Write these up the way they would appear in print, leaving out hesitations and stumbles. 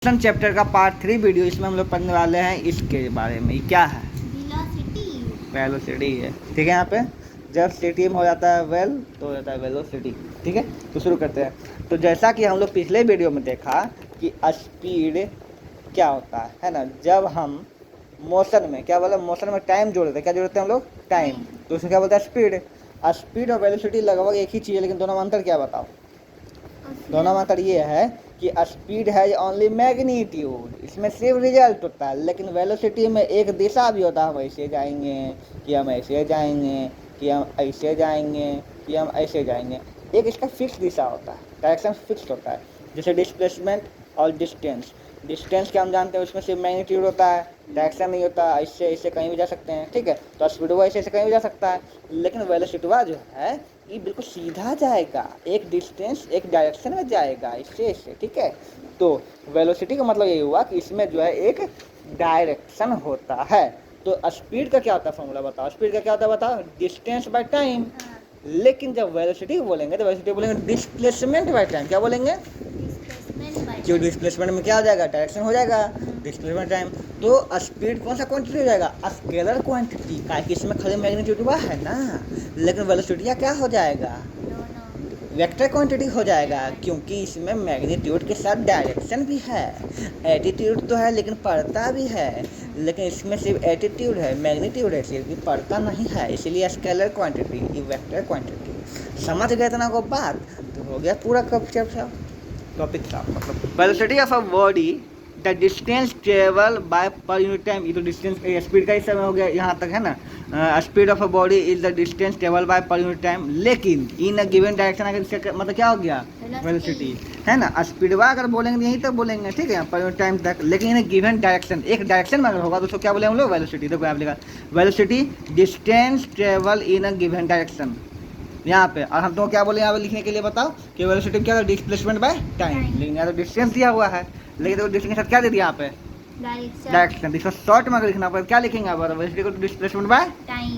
Chapter का part 3 video. इसमें हम लोग पढ़ने वाले हैं इसके बारे में। क्या है? वेलोसिटी है। ठीक है, यहाँ पे जब सिटी में हो जाता है वेल तो हो जाता है वेलोसिटी। ठीक है, तो शुरू करते हैं। तो जैसा कि हम लोग पिछले वीडियो में देखा कि स्पीड क्या होता है ना, जब हम मोशन में क्या बोला, मोशन में टाइम जोड़ते हैं। क्या जोड़ते हैं हम लोग? टाइम। तो उसको क्या बोलते हैं? स्पीड। स्पीड और वेलोसिटी लगभग एक ही चीज़ है, लेकिन दोनों में अंतर क्या बताओ? दोनों में अंतर ये है कि स्पीड है ओनली मैग्नीट्यूड, इसमें सिर्फ रिजल्ट होता है, लेकिन वेलोसिटी में एक दिशा भी होता है। हम ऐसे जाएंगे कि हम ऐसे जाएंगे कि हम ऐसे जाएंगे कि हम ऐसे जाएंगे। एक इसका फिक्स दिशा होता है, डायरेक्शन फिक्स होता है। जैसे डिस्प्लेसमेंट और डिस्टेंस। डिस्टेंस क्या हम जानते हैं, उसमें सिर्फ मैग्नीट्यूड होता है, डायरेक्शन नहीं होता। ऐसे ऐसे कहीं भी जा सकते हैं। ठीक है, तो स्पीड ऐसे ऐसे कहीं भी जा सकता है, लेकिन वेलोसिटी जो है ये बिल्कुल सीधा जाएगा, एक डिस्टेंस एक डायरेक्शन में जाएगा, इससे इससे। ठीक है, तो वेलोसिटी का मतलब ये हुआ कि इसमें जो है एक डायरेक्शन होता है। तो स्पीड का क्या होता है फॉर्मूला बताओ? स्पीड का क्या होता है बताओ? Distance by time. लेकिन जब वेलोसिटी बोलेंगे तो वेलोसिटी बोलेंगे डिस्प्लेसमेंट बाय टाइम। क्या बोलेंगे? जो डिस्प्लेसमेंट में क्या हो जाएगा? डायरेक्शन हो जाएगा, डिस्प्लेसमेंट टाइम। तो स्पीड कौन सा क्वांटिटी हो जाएगा? स्केलर क्वांटिटी का, इसमें खाली मैग्नीट्यूड हुआ है ना, लेकिन वेलोसिटी क्या हो जाएगा? वेक्टर क्वांटिटी हो जाएगा, क्योंकि इसमें मैग्नीट्यूड के साथ डायरेक्शन भी है। एटीट्यूड तो है लेकिन पड़ता भी है, लेकिन इसमें सिर्फ एटीट्यूड है, मैग्नीट्यूड है सिर्फ, पड़ता नहीं है। इसलिए स्केलर क्वांटिटी, वेक्टर क्वांटिटी। समझ गए तना को बात? तो हो गया पूरा टॉपिक था। मतलब velocity of a body the distance travel by पर यूनिट टाइम। ये तो डिस्टेंस स्पीड का ही समय हो गया, यहाँ तक है ना। Speed of a body is the distance travel by पर यूनिट टाइम, लेकिन इन अ गिवन डायरेक्शन अगर इसका मतलब क्या हो गया? वेलोसिटी है ना। स्पीड अगर बोलेंगे यहीं तक बोलेंगे, ठीक है, पर यूनिट टाइम तक, लेकिन इन गिवन डायरेक्शन, एक डायरेक्शन में अगर होगा तो उसको क्या बोले हम लोग? वेलोसिटी। देखो आप लिखा velocity distance travel in a given direction यहाँ पे। और हम तो क्या बोले यहाँ पे लिखने के लिए बताओ कि वेलोसिटी क्या है? Displacement by time. लेकिन यहाँ तो डिस्टेंस दिया हुआ है, लेकिन तो डिस्टेंस के साथ क्या दे दिया यहाँ पे? डायरेक्शन। इसको शॉर्ट में अगर लिखना पड़े क्या लिखेंगे आप? वेलोसिटी को डिस्प्लेसमेंट बाय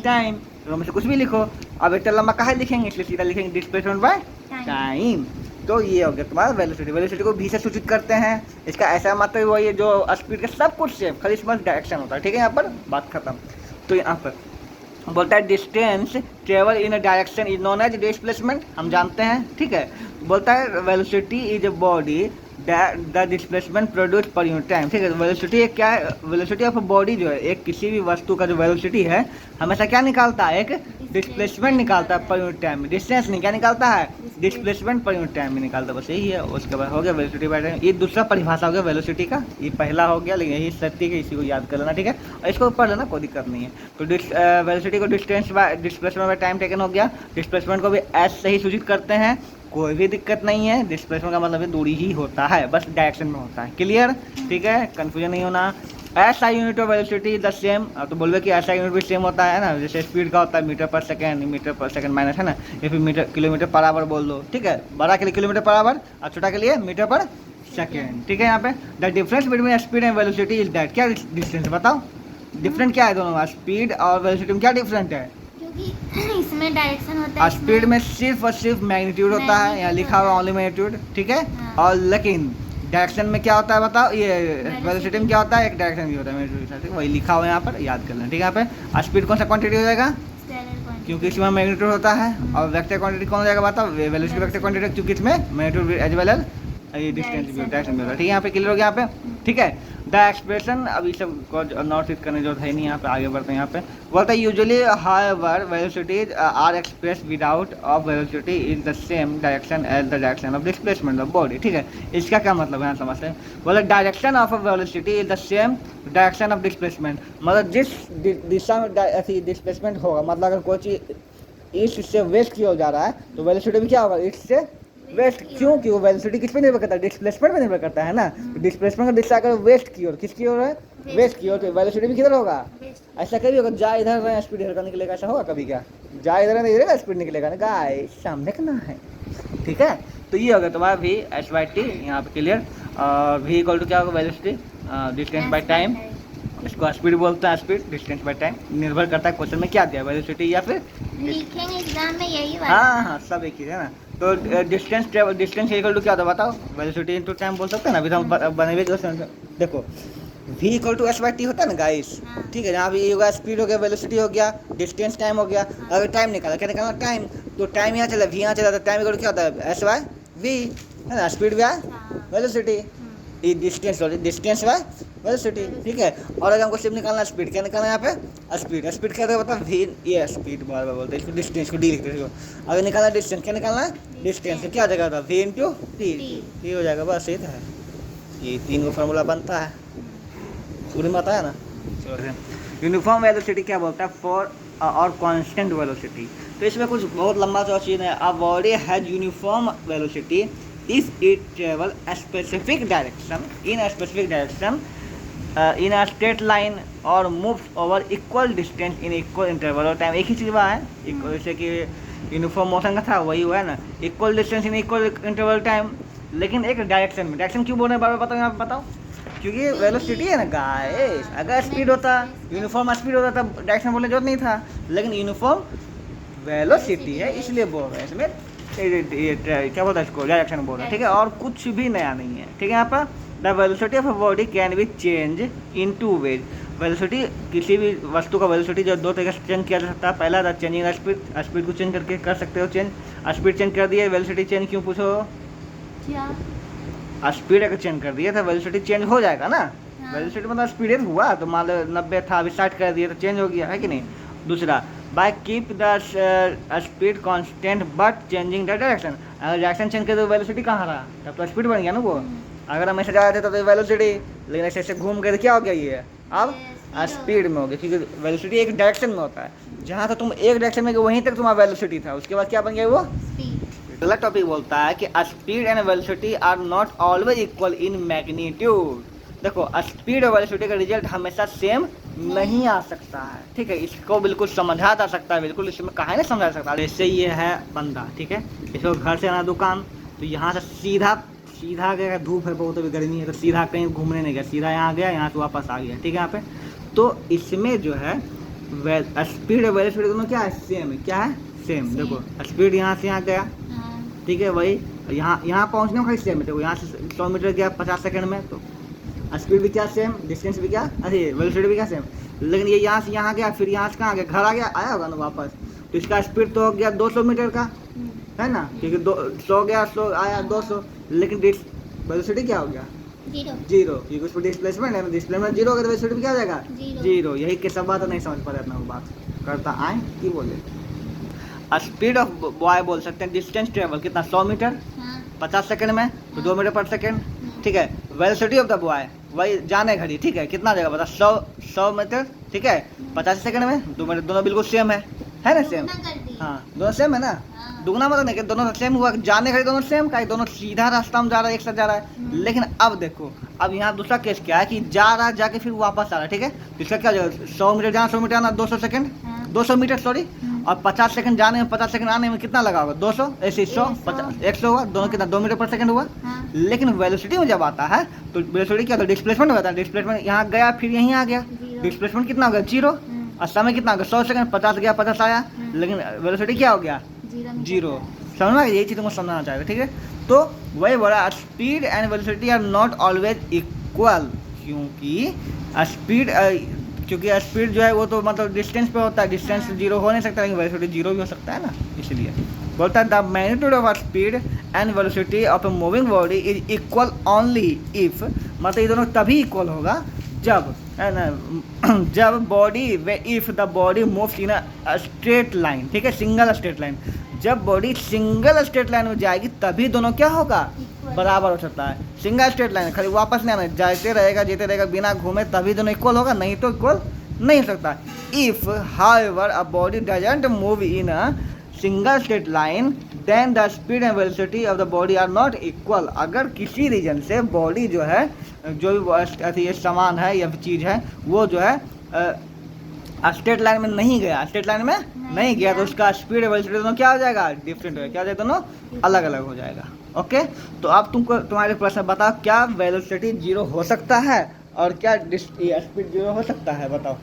टाइम। तो हम कुछ भी लिखो, अब इतना लंबा कहाँ लिखेंगे, इसलिए सीधा लिखेंगे डिस्प्लेसमेंट बाय टाइम। तो ये हो गया तुम्हारा वेलोसिटी। वेलोसिटी को भी से सूचित करते हैं। इसका ऐसा मतलब वही है जो स्पीड के सब कुछ सेम, खाली इसमें डायरेक्शन होता है। ठीक है, यहाँ पर बात खत्म। तो यहाँ पर बोलता है distance travel in a direction is known as displacement, हम जानते हैं। ठीक है, बोलता है velocity is a body the displacement produce per unit time. ठीक है, वेलोसिटी एक क्या है? वेलोसिटी ऑफ बॉडी जो है, एक किसी भी वस्तु का जो वेलोसिटी है हमेशा क्या निकालता है? एक डिस्प्लेसमेंट निकालता है पर यूनिट टाइम में। डिस्टेंस नहीं, क्या निकालता है? डिस्प्लेसमेंट पर यूनिट टाइम में निकालता है, बस यही है। उसके बाद हो गया वेलोसिटी बाय टाइम। ये दूसरा परिभाषा हो गया वेलोसिटी का, ये पहला हो गया, लेकिन यही सत्य है, इसी को याद कर लेना। ठीक है, और इसको पढ़ लेना, कोई दिक्कत नहीं है। तो वेलोसिटी को डिस्प्लेसमेंट बाय टाइम टेकन हो गया। डिस्प्लेसमेंट को भी एस से ही सूचित करते हैं, कोई भी दिक्कत नहीं है। डिस्प्लेसमेंट का मतलब दूरी ही होता है, बस डायरेक्शन में होता है। क्लियर? ठीक है, कंफ्यूजन नहीं होना। ऐसा unit of velocity the same. तो बोलवे कि ऐसा यूनिट भी सेम होता है ना, जैसे स्पीड का होता है मीटर पर सेकंड माइनस है ना, या फिर मीटर किलोमीटर पर आवर बोल दो। ठीक है, बड़ा के लिए किलोमीटर पर आवर और छोटा के लिए मीटर पर सेकेंड। ठीक है, यहाँ पे the difference between speed and velocity is that. क्या डिस्टेंस बताओ? डिफरेंट क्या है दोनों में? स्पीड और वेलोसिटी में क्या डिफरेंट है? इसमें डायरेक्शन होता है, स्पीड में सिर्फ और सिर्फ मैग्नीट्यूड होता है, यहाँ लिखा हुआ ओनली मैग्नीट्यूड। ठीक है, और लेकिन डायरेक्शन में क्या होता है बताओ? ये वेलोसिटी में क्या होता है? एक डायरेक्शन भी होता है मैग्नीट्यूड, वही लिखा हुआ है यहाँ पर, याद कर लेना। ठीक है, यहाँ पे स्पीड कौन सा क्वांटिटी हो जाएगा? क्योंकि इसमें मैग्नीट्यूड होता है। और वेक्टर क्वांटिटी कौन हो जाएगा बताओ? वेलोसिटी वेक्टर क्वांटिटी, क्योंकि इसमें मैग्नीट्यूड एज वेल एज ये डिस्टेंस भी डायरेक्शन भी होता है। ठीक है, यहाँ पे क्लियर हो गया यहाँ पे। ठीक है, द एक्सप्रेशन, अभी सब को नोट इट करने जो है नहीं, यहाँ पे आगे बढ़ते हैं। यहाँ पे बोलता है usually however velocities are express without of velocity in the same direction as the direction of displacement of body. ठीक है, इसका क्या मतलब है यहाँ समझते हैं। बोला direction of velocity is the same direction of displacement, मतलब जिस दिशा में डिस्प्लेसमेंट होगा, मतलब अगर कोई चीज़ ईस्ट से वेस्ट की ओर जा रहा है तो वेलोसिटी भी क्या होगा? ईस्ट से वेस्ट। क्यों? कि वो वेलोसिटी किस पे निर्भर करता है? डिस्प्लेसमेंट पे निर्भर करता है ना। तो डिस्प्लेसमेंट का दिशा अगर वेस्ट की ओर, किसकी ओर है? वेस्ट की ओर, तो वेलोसिटी भी किधर होगा? ऐसा कभी होगा जा इधर रहे स्पीड इधर का निकलेगा, ऐसा होगा कभी? क्या जा इधर नहीं इधर स्पीड निकलेगा ना, गाय सामने करना है। ठीक है, तो ये होगा तुम्हारा वी एस वाई टी, यहाँ पे क्लियर। और वी इक्वल टू क्या होगा? वेलोसिटी डिस्टेंस बाय टाइम, इसको स्पीड बोलते हैं। स्पीड डिस्टेंस बाय टाइम निर्भर करता है क्वेश्चन में क्या दिया, वेलोसिटी या फिर लिखेंगे एग्जाम में यही वाला। हाँ हाँ सब एक ही है ना। तो डिस्टेंस इक्वल टू क्या होता है बताओ, वेलोसिटी इनटू टाइम बोल सकते हैं ना, अभी तो हम बने हुए क्वेश्चन देखो। v equal to S by T होता है ना गाइस, हाँ। ठीक है, जहाँ भी होगा स्पीड हो गया, वेलोसिटी हो गया, डिस्टेंस टाइम हो गया। अगर टाइम निकाला, क्या निकालना टाइम, तो टाइम यहाँ चला, v यहाँ चला, तो टाइम इक्वल टू क्या होता है एस बाई वी, है ना, स्पीड बाय हाँ। वेलोसिटी, ये डिस्टेंस बाय वेलोसिटी, ठीक है। और अगर हमको सिर्फ निकालना स्पीड, क्या निकालना है यहाँ पे स्पीड, स्पीड क्या होता है वी, ये स्पीड बार बार बोलते हैं इसको, डिस्टेंस को डी लिखते हैं इसको। अगर निकालना डिस्टेंस, क्या निकालना है डिस्टेंस, क्या आ जाएगा होता है वी इंटू टी हो जाएगा, बस ये तो है, ये 3 का फार्मूला बनता है, पूरी में आता है ना। यूनिफॉर्म वेलोसिटी क्या बोलता है, फॉर और कांस्टेंट वेलोसिटी। तो इसमें कुछ बहुत लंबा सा चीज़ है। A body has uniform velocity if it travel specific direction in specific direction in a straight line और moves over equal distance in equal interval और टाइम। एक ही चीज़ हुआ है, जैसे कि यूनिफॉर्म मोशन का था वही हुआ है ना, equal distance in equal interval time, लेकिन एक डायरेक्शन में। डायरेक्शन क्यों बोल रहे हैं बार बार बताओ, यहाँ पे बताओ, क्योंकि वेलोसिटी है ना गाइस, अगर स्पीड होता, यूनिफॉर्म स्पीड होता तब डायरेक्शन बोलने की जरूरत नहीं था, लेकिन यूनिफॉर्म वेलोसिटी है इसलिए बोल रहे हैं इसमें क्या बोलता है इसको, डायरेक्शन बोल रहे हैं, ठीक है, और कुछ भी नया नहीं है, ठीक है। यहाँ पर the velocity of a body can be change in 2 ways. Velocity, किसी भी वस्तु का वेलोसिटी जो 2 तरीके से चेंज किया जा सकता है। पहला था चेंजिंग स्पीड, स्पीड को चेंज करके कर सकते हो चेंज, स्पीड चेंज कर दिया, वेलोसिटी चेंज क्यों पूछो, क्या स्पीड अगर चेंज कर दिया तो वेलोसिटी चेंज हो जाएगा ना। हाँ। वेलोसिटी मतलब स्पीड हुआ, तो मान लो 90 था, अभी 60 कर दिया तो चेंज हो गया, है कि नहीं। दूसरा, by keep the speed constant but changing the direction. अगर डायरेक्शन चेंज कर दो वेलोसिटी कहाँ रहा, तब तो स्पीड बन गया ना वो। अगर हम ऐसे जा रहे थे तो वेलोसिटी, लेकिन ऐसे ऐसे घूम गए तो क्या हो गया, ये अब स्पीड में हो गया, क्योंकि वेलोसिटी एक डायरेक्शन में होता है। जहाँ से तुम एक डायरेक्शन में गए वहीं तक तुम्हारा वेलोसिटी था, उसके बाद क्या बन गया वो स्पीड। अगला टॉपिक बोलता है कि speed and velocity are not always equal in magnitude. देखो, स्पीड और वेलोसिटी का रिजल्ट हमेशा सेम नहीं आ सकता है, ठीक है, इसको बिल्कुल समझा जा सकता है, बिल्कुल इसमें कहा नहीं समझा सकता। जैसे ये है बंदा, ठीक है, इसको घर से आना दुकान, तो यहाँ से सीधा गया, धूप है बहुत, अभी गर्मी है, तो सीधा कहीं घूमने नहीं गया, सीधा यहाँ गया, यहाँ से वापस आ गया, ठीक है। यहाँ पे तो इसमें जो है स्पीड और वेलोसिटी दोनों क्या है, सेम है, क्या है सेम। देखो स्पीड यहाँ से यहाँ गया, ठीक है, वही यहाँ पहुँचने में खाली सेम है। देखो यहाँ से 100 मीटर गया 50 सेकंड में, तो स्पीड भी क्या सेम, डिस्टेंस भी क्या, अरे वेलोसिटी भी क्या सेम। लेकिन ये यहाँ से यहाँ गया, फिर यहाँ से कहाँ गया, घर आ गया, आया होगा ना वापस, तो इसका स्पीड तो हो गया 200 मीटर का, है ना, क्योंकि 100 गया 100 आया 200, लेकिन वेलोसिटी क्या हो गया जीरो, क्योंकि उस पर डिस्प्लेसमेंट है, डिस्प्लेसमेंट जीरो होगा तो वेलोसिटी क्या हो जाएगा जीरो। यही के सब बात नहीं समझ पा रहे, अपना वो बात करता आए कि बोले। स्पीड ऑफ बॉय बोल सकते हैं, डिस्टेंस ट्रेवल कितना 100 मीटर 50 सेकंड में, तो 2 मीटर पर सेकंड, ठीक है। वेलोसिटी ऑफ द बॉय वही जाने घड़ी, ठीक है, कितना जगह बता 100 मीटर, ठीक है, 50 सेकंड में 2 मीटर, दोनों बिल्कुल सेम है ना, सेम, हाँ दोनों सेम है ना, दुगना मतलब नहीं कि दोनों सेम हुआ, जाने घड़ी दोनों सेम का, दोनों सीधा रास्ता में जा रहा है, एक साथ जा रहा है। लेकिन अब देखो, अब यहाँ दूसरा केस क्या है कि जा रहा है, जाके फिर वापस आ रहा है, ठीक है, तो इसका क्या हो जाएगा, 100 मीटर जाना 100 मीटर आना 200 सेकंड, 200 मीटर सॉरी, और 50 सेकंड जाने में 50 सेकंड आने में कितना लगा होगा 200, ऐसे 100 100 हुआ, दोनों कितना 2 मीटर पर सेकंड हुआ। लेकिन वेलोसिटी में जब आता है तो वेलोसिटी क्या होता है, डिस्प्लेसमेंट होता है, डिस्प्लेसमेंट यहाँ गया फिर यहीं आ गया, डिस्प्लेसमेंट कितना हो गया जीरो, और समय कितना हो गया 100 सेकंड, 50 गया 50 आया, लेकिन वेलोसिटी क्या हो गया जीरो। समझ में यही चीज़ तुमको समझना चाहिए, ठीक है। तो वही बोला, speed and velocity are not always equal, क्योंकि स्पीड जो है वो तो मतलब डिस्टेंस पे होता है, डिस्टेंस जीरो हो नहीं सकता, लेकिन वेलोसिटी जीरो भी हो सकता है ना, इसलिए बोलता है the magnitude of speed and velocity of a moving body is equal only if, मतलब ये दोनों तभी इक्वल होगा जब, है ना, जब body if the body moves in a straight line, ठीक है, सिंगल स्ट्रेट लाइन, जब बॉडी सिंगल स्ट्रेट लाइन में जाएगी तभी दोनों क्या होगा बराबर हो सकता है। सिंगल स्ट्रेट लाइन खाली वापस नहीं आना, जाते रहेगा बिना घूमे, तभी दोनों इक्वल होगा, नहीं तो इक्वल नहीं हो सकता। If however a body doesn't move in a single straight line then the speed and velocity of the body are not equal. अगर किसी रीजन से बॉडी जो है, जो भी ये सामान है या चीज़ है, वो जो है स्ट्रेट लाइन में नहीं गया, स्ट्रेट लाइन में नहीं गया, तो उसका स्पीड और वेलोसिटी दोनों क्या हो जाएगा, डिफरेंट हो जाएगा, क्या हो जाएगा, दोनों अलग अलग हो जाएगा। ओके, तो अब तुम्हारे प्रश्न बताओ, क्या वेलोसिटी जीरो हो सकता है और क्या स्पीड जीरो हो सकता है, बताओ।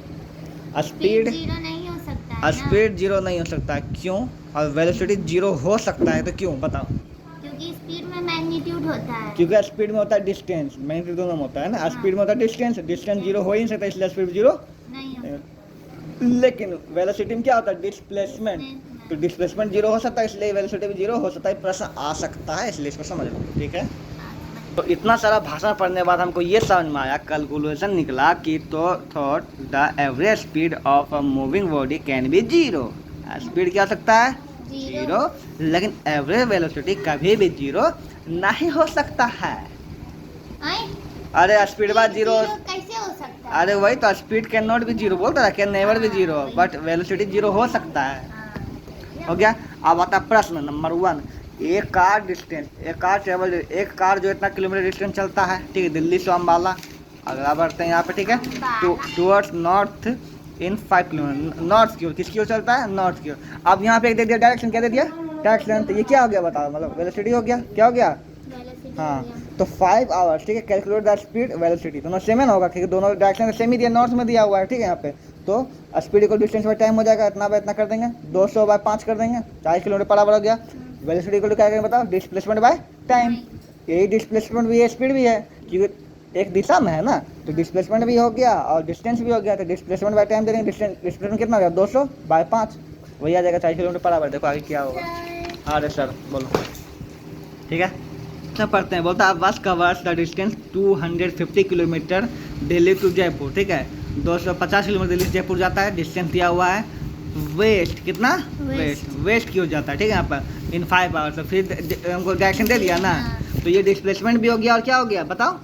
स्पीड जीरो नहीं हो सकता ना। स्पीड जीरो नहीं हो सकता, क्यों? और वेलोसिटी जीरो हो सकता है, तो क्यों बताओ? क्योंकि स्पीड में मैग्नीट्यूड होता है। क्योंकि स्पीड में होता है डिस्टेंस, मैग्नीट्यूड दोनों में होता है ना। हाँ। स्पीड में होता है डिस्टेंस, डिस्टेंस जीरो हो ही नहीं सकता, इसलिए स्पीड जीरो। नहीं हो लेकिन वेलोसिटी में क्या होता है? डिस्प्लेसमेंट। तो डिस्प्लेसमेंट जीरो हो सकता है, इसलिए वेलोसिटी भी जीरो हो सकता है। प्रश्न आ सकता है, इसलिए इसको समझ लो, ठीक है। तो इतना सारा भाषण पढ़ने के बाद हमको ये समझ में आया, कैलकुलेशन निकला कि तो thought the average speed of a moving body can B zero. Speed क्या हो सकता है? जीरो। लेकिन एवरेज वेलोसिटी कभी भी जीरो नहीं हो सकता है। आए? अरे स्पीड बात जीरो, कैसे हो सकता है? अरे वही तो, speed can not be zero बोलता था, can never be zero, but velocity zero हो सकता है। हाँ। हो गया। अब आता प्रश्न नंबर 1। एक कार जो इतना किलोमीटर डिस्टेंस चलता है, ठीक है, दिल्ली से अम्बाला। अगला बढ़ते हैं यहाँ पे, ठीक है। Towards north in 5 kilometre, north की ओर। किसकी ओर चलता है? नॉर्थ की ओर। अब यहाँ पे एक दे दिया डायरेक्शन, क्या दे दिया? डायरेक्शन। तो ये क्या हो गया बताओ? मतलब वेलोसिटी हो गया, क्या हो गया? हाँ। तो 5 आवर्स, ठीक है। कैलकुलेट द स्पीड वेलोसिटी, दोनों सेम है ना होगा, क्योंकि दोनों डायरेक्शन सेम ही दिया, नॉर्थ में दिया हुआ है, ठीक है। यहाँ पे तो speed equal distance by time हो जाएगा, इतना बाय इतना कर देंगे, 200 बाय 5 कर देंगे, 40 किलोमीटर पर आवर हो गया। वेलोसिटी इक्वल टू क्या करेंगे बताओ? Displacement by time. यही डिस्प्लेसमेंट भी है, स्पीड भी है, क्योंकि एक दिशा में है ना, तो डिस्प्लेसमेंट भी हो गया और डिस्टेंस भी हो गया। तो डिस्प्लेसमेंट बाय टाइम दे देंगे, डिस्प्लेसमेंट कितना हो गया? 200 बाय 5, वही आ जाएगा 40 किलोमीटर पर आवर। देखो आगे क्या होगा। अरे सर बोलो, ठीक है। पढ़ते हैं, बोलता है bus covers the distance 250 kilometre Delhi to Jaipur, ठीक है। 250 किलोमीटर दिल्ली से जयपुर जाता है, डिस्टेंस दिया हुआ है। वेस्ट कितना? वेस्ट की हो जाता है, ठीक है। यहाँ पर इन 5 आवर्स। तो फिर हमको डायरेक्शन दे दिया ना, तो ये डिस्प्लेसमेंट भी हो गया और क्या हो गया बताओ?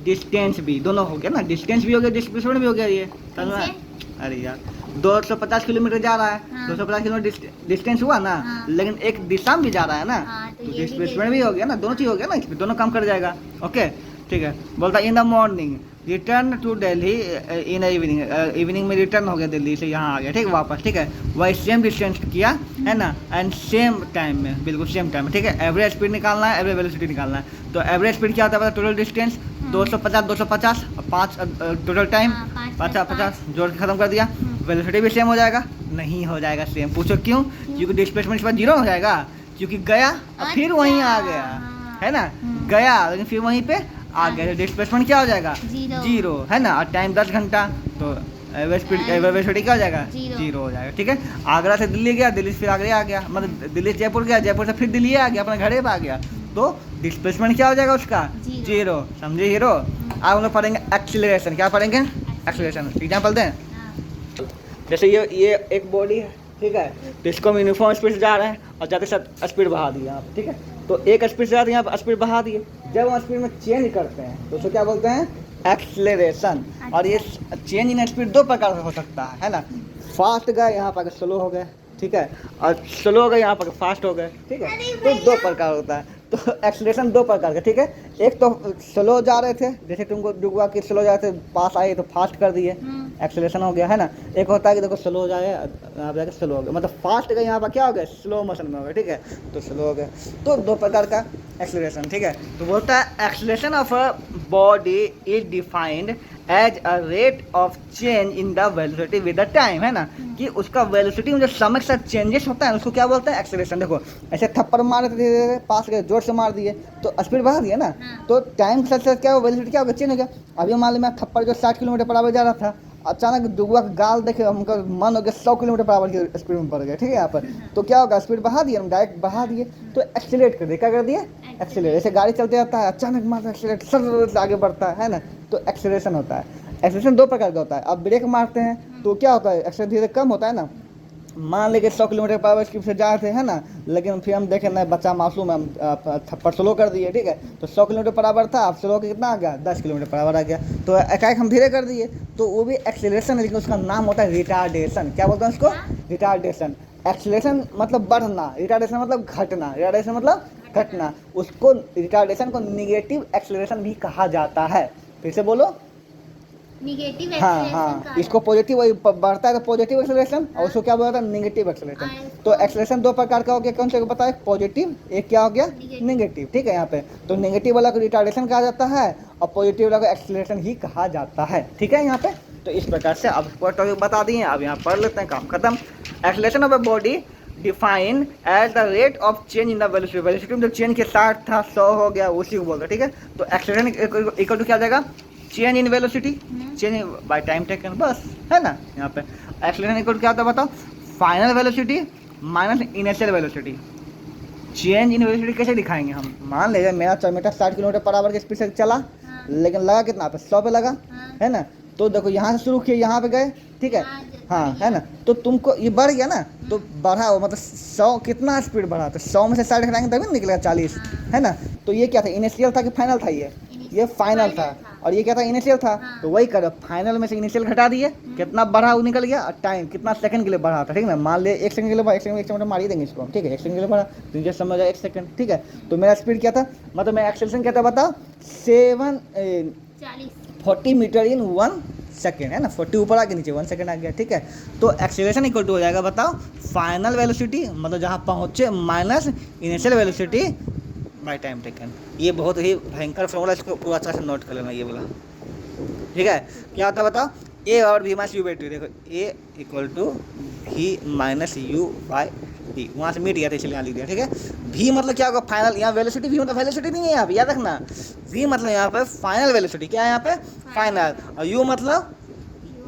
डिस्टेंस भी, दोनों हो गया ना, डिस्टेंस भी हो गया, डिस्प्लेसमेंट भी हो गया। ये समझ में? अरे यार 250 किलोमीटर जा रहा है, हाँ। 250 किलोमीटर डिस्टेंस हुआ ना, हाँ। लेकिन एक दिशा में भी जा रहा है ना, हाँ, तो तो ये भी डिस्प्लेसमेंट भी हो गया ना, दोनों चीज हो गया ना, इसमें दोनों काम कर जाएगा। ओके, ठीक है। बोलता in the morning return to Delhi in evening, evening में रिटर्न हो गया दिल्ली से, यहाँ आ गया, ठीक है, वापस, ठीक है। वही सेम डिस्टेंस किया है ना, एंड सेम टाइम में, बिल्कुल सेम टाइम में, ठीक है। एवरेज स्पीड निकालना है, एवरेज वेलोसिटी निकालना है। तो एवरेज स्पीड क्या होता है? टोटल डिस्टेंस 250 5 टोटल टाइम 50 जोड़ के खत्म कर दिया। वेलोसिटी भी सेम हो जाएगा? नहीं हो जाएगा सेम। पूछो क्यों? क्योंकि डिस्प्लेसमेंट इस बार जीरो हो जाएगा, क्योंकि गया और फिर वहीं आ गया, है ना। गया लेकिन फिर वहीं पे आ गया, तो डिस्प्लेसमेंट क्या हो जाएगा? जीरो, है ना। और टाइम 10 घंटा, तो एवरेज स्पीड वेलोसिटी क्या हो जाएगा? जीरो हो जाएगा, ठीक है। आगरा से दिल्ली गया, दिल्ली से फिर आगरा आ गया, मतलब दिल्ली से जयपुर गया, जयपुर से फिर दिल्ली आ गया, अपने घरे पे आ गया, तो डिस्प्लेसमेंट क्या हो जाएगा उसका? जीरो। समझे हीरो? अब हम लोग पढ़ेंगे एक्सीलरेशन। क्या पढ़ेंगे? एक्सीलरेशन। एग्जाम्पल दें, जैसे ये एक बॉडी है, ठीक है, तो इसको हम यूनिफॉर्म स्पीड से जा रहे हैं और जाते साथ स्पीड बढ़ा दिया आप, ठीक है। तो एक स्पीड से जाते हैं, यहाँ स्पीड बढ़ा दिए, जब हम स्पीड में चेंज करते हैं तो उसको क्या बोलते हैं? एक्सीलरेशन। और ये चेंज इन स्पीड 2 प्रकार से हो सकता है ना। फास्ट गए, यहाँ पर स्लो हो गए, ठीक है, और स्लो हो गए, यहाँ पर फास्ट हो गए, ठीक है। तो 2 प्रकार होता है। तो एक्सीलरेशन 2 प्रकार का, ठीक है। एक तो स्लो जा रहे थे, जैसे तुमको डुबा के स्लो जा रहे थे, पास आए तो फास्ट कर दिए, एक्सीलरेशन हो गया, है ना। एक होता है कि देखो स्लो जाए, यहाँ पे स्लो हो गया, मतलब फास्ट गए, यहाँ पर क्या हो गया? स्लो मोशन में हो गया, ठीक है, तो स्लो हो गया। तो 2 प्रकार का एक्सीलरेशन, ठीक है। तो बोलता है acceleration of a body is defined as a rate of change in the velocity with the time, है ना, कि उसका वेलोसिटी में जो समय के साथ चेंजेस होता है उसको क्या बोलते हैं? एक्सीलरेशन। देखो ऐसे थप्पड़ मारे थे, धीरे धीरे पास गए, जोर से मार दिए तो स्पीड बढ़ा दिया ना, तो टाइम के साथ क्या हो? वेलोसिटी क्या हो गया? चेंज हो गया। अभी मान लो मैं थप्पड़ जो 60 किलोमीटर पर आवर जा रहा था, अचानक डुबुआ का गाल देखे हमका मन हो गया 100 किलोमीटर पर आवर की स्पीड में बढ़ गया, ठीक है। यहाँ पर तो क्या होगा? स्पीड बढ़ा दिए, हम डायरेक्ट बढ़ा दिए, तो एक्सीलरेट कर दिए। क्या कर दिए? एक्सीलरेट। जैसे गाड़ी चलते रहता है, अचानक मारता है एक्सीलरेट, सर आगे बढ़ता है ना, तो एक्सीलरेशन होता है। एक्सीलरेशन 2 प्रकार का होता है। अब ब्रेक मारते हैं तो क्या होता है? एक्सीलरेशन धीरे कम होता है ना। मान लेके 100 किलोमीटर पर आवर स्पीड से जा रहे थे, है ना, लेकिन फिर हम देखे नहीं, बच्चा मासूम है, हम थप्पड़ स्लो कर दिए, ठीक है। तो 100 किलोमीटर पर आवर था, अब स्लो कितना आ गया? 10 किलोमीटर पर आवर आ गया, तो एकाएक हम धीरे कर दिए, तो वो भी एक्सीलरेशन है, लेकिन उसका नाम होता है रिटार्डेशन। क्या बोलते हैं उसको? रिटार्डेशन। एक्सीलरेशन मतलब बढ़ना, रिटार्डेशन मतलब घटना, रिटार्डेशन मतलब घटना। उसको रिटार्डेशन को निगेटिव एक्सीलरेशन भी कहा जाता है। फिर से बोलो। निगेटिव हाँ एक्सीलरेशन हाँ, इसको पॉजिटिव बढ़ता है तो पॉजिटिव एक्सेलरेशन, और उसको क्या बोलता है? Negative acceleration. तो एक्सेलरेशन 2 प्रकार का हो गया, कौन से को पता है? पॉजिटिव, एक क्या हो गया? नेगेटिव, ठीक है। यहाँ पे तो नेगेटिव वाला को रिटार्डेशन कहा जाता है और पॉजिटिव वाला को एक्सेलरेशन ही कहा जाता है, ठीक है। यहाँ पे तो इस प्रकार से अब पूरा टॉपिक बता दिए, अब यहाँ पढ़ लेते हैं, काम खत्म। Acceleration of a body define as the rate of change in the velocity, velocity में जो चेंज के 60 था 100 हो गया, उसी को बोलते हैं, ठीक है। तो एक्सेलरेशन इक्वल टू क्या आ जाएगा, change in velocity, change by time taken, बस, है ना। यहाँ पे एक्सेलरेशन इक्वल टू क्या होता है बताओ, final velocity minus initial velocity. Change in velocity कैसे दिखाएंगे हम, मान लीजिए मेरा 4 मीटर 60 किलोमीटर पर आवर की स्पीड से चला, हाँ, लेकिन लगा कितना पे, 100 पे लगा, हाँ, है ना। तो देखो यहाँ से शुरू किए, यहाँ पे गए, ठीक है, हाँ, है ना। तो तुमको ये बढ़ गया ना, तो बढ़ा हो मतलब 100 कितना स्पीड बढ़ा, तो 100 में से 60 हटाएंगे तभी ना निकलेगा 40, है ना। तो ये क्या था, इनिशियल था कि फाइनल था, ये फाइनल था, और ये क्या था, इनिशियल था। हाँ। तो वही करो, फाइनल में से इनिशियल घटा दिए, कितना बढ़ा वो निकल गया, और टाइम कितना सेकंड के लिए बढ़ा था, ठीक है ना। मान ले 1 सेकंड के लिए बढ़ा, 1 सेकंड में 1 सेकंड मार ही देंगे इसको हम, ठीक है। 1 सेकंड के लिए बढ़ा तो मुझे समझ आया 1 सेकंड, ठीक है। तो मेरा स्पीड क्या था, मतलब मेरा एक्सेलरेशन क्या था बताओ, 40 मीटर इन 1 सेकेंड, है ना। 40 ऊपर आ गया, नीचे 1 सेकंड आ गया, ठीक है। तो एक्सेलरेशन इक्वल टू हो जाएगा बताओ, फाइनल वेलोसिटी मतलब जहाँ पहुँचे minus initial velocity by time taken. ये बहुत ही भयंकर फॉर्मूला, इसको पूरा अच्छा से नोट कर लेना ये वाला, ठीक है। क्या होता है बताओ, ए और भी माइनस यू बाई टी, देखो ए इक्वल टू भी माइनस यू बाई टी, वहाँ से मिट गया था इसलिए यहाँ लिख दिया, ठीक है। भी मतलब क्या होगा, फाइनल, यहाँ वेलोसिटी, भी मतलब वेलोसिटी नहीं है यहाँ पे, याद रखना। वी मतलब यहाँ पे फाइनल वेलोसिटी, क्या है यहाँ पे, फाइनल, और यू मतलब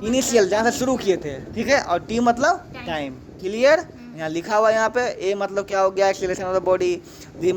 इनिशियल जहाँ से शुरू किए थे, ठीक है, और टी मतलब टाइम, क्लियर। यहाँ लिखा हुआ यहाँ पे, ए मतलब क्या हो गया, acceleration of the body, we